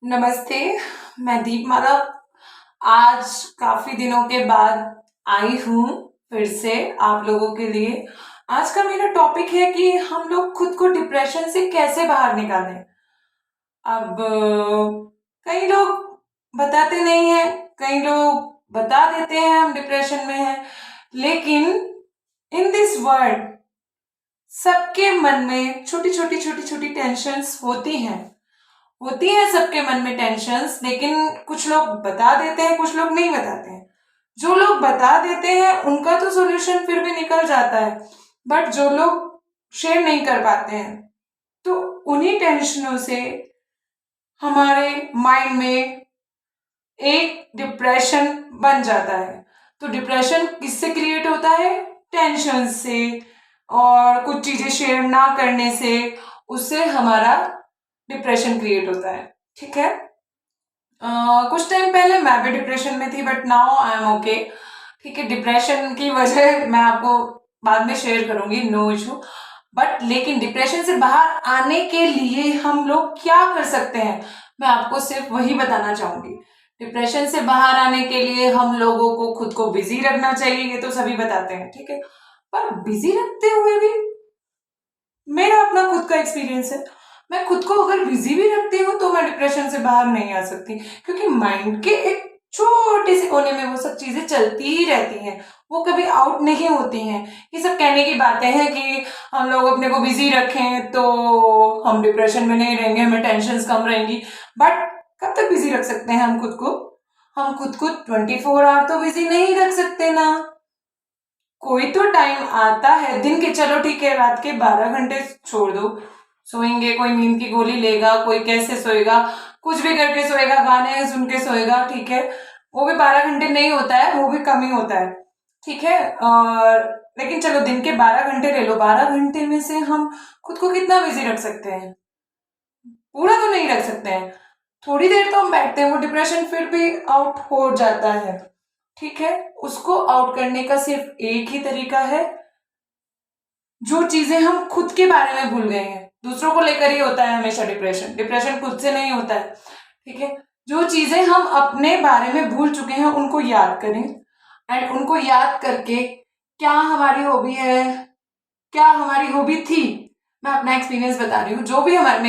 नमस्ते। मैं दीपमाला आज काफी दिनों के बाद आई हूँ फिर से आप लोगों के लिए। आज का मेरा टॉपिक है कि हम लोग खुद को डिप्रेशन से कैसे बाहर निकालें। अब कई लोग बताते नहीं हैं, कई लोग बता देते हैं हम डिप्रेशन में हैं, लेकिन इन दिस वर्ल्ड सबके मन में छोटी छोटी टेंशन्स होती हैं सबके मन में टेंशन्स। लेकिन कुछ लोग बता देते हैं, कुछ लोग नहीं बताते हैं। जो लोग बता देते हैं उनका तो सॉल्यूशन फिर भी निकल जाता है, बट जो लोग शेयर नहीं कर पाते हैं तो उन्हीं टेंशनों से हमारे माइंड में एक डिप्रेशन बन जाता है। तो डिप्रेशन किससे क्रिएट होता है? टेंशन से और कुछ चीजें शेयर ना करने से, उससे हमारा डिप्रेशन क्रिएट होता है। ठीक है। कुछ टाइम पहले मैं भी डिप्रेशन में थी, but now I am okay. ठीक है, डिप्रेशन की वजह मैं आपको बाद में शेयर करूंगी, नो इशू। बट लेकिन डिप्रेशन से बाहर आने के लिए हम लोग क्या कर सकते हैं, मैं आपको सिर्फ वही बताना चाहूंगी। डिप्रेशन से बाहर आने के लिए हम लोगों को खुद को बिजी रखना चाहिए, ये तो सभी बताते हैं, ठीक है। पर बिजी रखते हुए भी मेरा अपना खुद का एक्सपीरियंस है, मैं खुद को अगर बिजी भी रखती हूँ तो मैं डिप्रेशन से बाहर नहीं आ सकती, क्योंकि माइंड के एक छोटे से कोने में वो सब चीजें चलती ही रहती हैं, वो कभी आउट नहीं होती हैं। ये सब कहने की बातें हैं कि हम लोग अपने को बिजी रखें तो हम डिप्रेशन में नहीं रहेंगे, हमें टेंशन कम रहेंगी। बट कब तक बिजी रख सकते हैं हम खुद को? हम खुद को 24 आवर तो बिजी नहीं रख सकते ना। कोई तो टाइम आता है दिन के, चलो ठीक है रात के 12 घंटे छोड़ दो, सोएंगे, कोई नींद की गोली लेगा, कोई कैसे सोएगा, कुछ भी करके सोएगा, गाने सुन के सोएगा, ठीक है। वो भी 12 घंटे नहीं होता है, वो भी कम ही होता है, ठीक है। और लेकिन चलो दिन के 12 घंटे ले लो, 12 घंटे में से हम खुद को कितना बिजी रख सकते हैं? पूरा तो नहीं रख सकते हैं, थोड़ी देर तो हम बैठते हैं, वो डिप्रेशन फिर भी आउट हो जाता है, ठीक है। उसको आउट करने का सिर्फ एक ही तरीका है, जो चीजें हम खुद के बारे में भूल गए हैं। दूसरों को लेकर ही होता है हमेशा डिप्रेशन, डिप्रेशन खुद से नहीं होता है, ठीक है। जो चीजें हम अपने बारे में भूल चुके हैं उनको याद करें, एंड उनको याद करके क्या हमारी हॉबी है, क्या हमारी हॉबी थी। मैं अपना एक्सपीरियंस बता रही हूँ, जो भी हमारा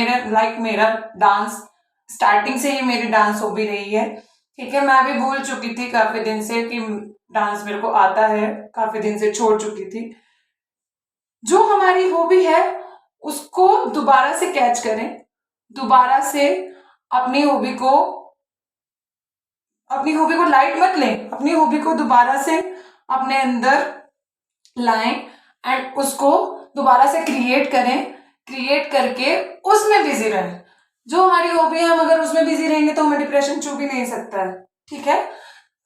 मेरा डांस, स्टार्टिंग से ही मेरी डांस हॉबी रही है, ठीक है। मैं भी भूल चुकी थी काफी दिन से कि डांस मेरे को आता है, काफी दिन से छोड़ चुकी थी। जो हमारी हॉबी है उसको दोबारा से कैच करें, दोबारा से अपनी हॉबी को अपनी हॉबी को लाइट मत लें, अपनी हॉबी को दोबारा से अपने अंदर लाएं एंड उसको दोबारा से क्रिएट करें, क्रिएट करके उसमें बिजी रहें। जो हमारी हॉबी है, हम अगर उसमें बिजी रहेंगे तो हमें डिप्रेशन छू भी नहीं सकता है, ठीक है।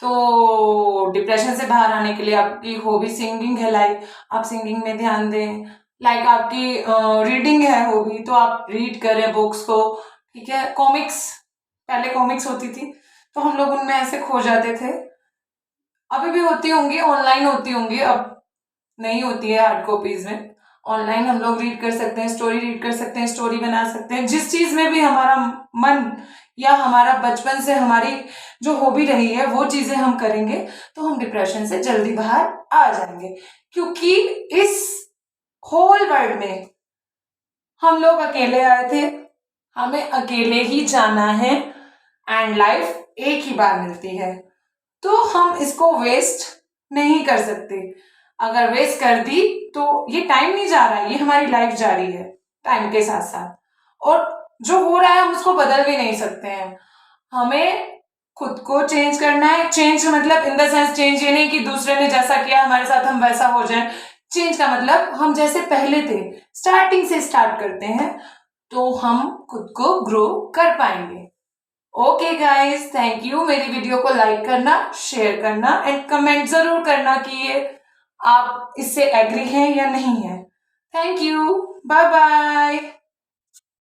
तो डिप्रेशन से बाहर आने के लिए आपकी हॉबी सिंगिंग है, लाइक आप सिंगिंग में ध्यान दें। लाइक आपकी रीडिंग है हॉबी, तो आप रीड करें बुक्स को, ठीक है। कॉमिक्स, पहले कॉमिक्स होती थी तो हम लोग उनमें ऐसे खो जाते थे, अभी भी होती होंगी, ऑनलाइन होती होंगी, अब नहीं होती है हार्ड कॉपीज में। ऑनलाइन हम लोग रीड कर सकते हैं, स्टोरी रीड कर सकते हैं, स्टोरी बना सकते हैं। जिस चीज में भी हमारा मन या हमारा बचपन से हमारी जो हॉबी रही है वो चीजें हम करेंगे तो हम डिप्रेशन से जल्दी बाहर आ जाएंगे, क्योंकि इस होल वर्ल्ड में हम लोग अकेले आए थे, हमें अकेले ही जाना है, एंड लाइफ एक ही बार मिलती है, तो हम इसको वेस्ट नहीं कर सकते। अगर वेस्ट कर दी तो ये टाइम नहीं जा रहा है, ये हमारी लाइफ जा रही है टाइम के साथ साथ, और जो हो रहा है हम उसको बदल भी नहीं सकते हैं। हमें खुद को चेंज करना है। चेंज मतलब इन द सेंस, चेंज ये नहीं कि दूसरे ने जैसा किया हमारे साथ हम वैसा हो जाए। चेंज का मतलब हम जैसे पहले थे, स्टार्टिंग से स्टार्ट करते हैं तो हम खुद को ग्रो कर पाएंगे। Okay guys, thank you. मेरी वीडियो को लाइक करना, शेयर करना एंड कमेंट जरूर करना कि ये आप इससे एग्री हैं या नहीं है। Thank you, bye bye.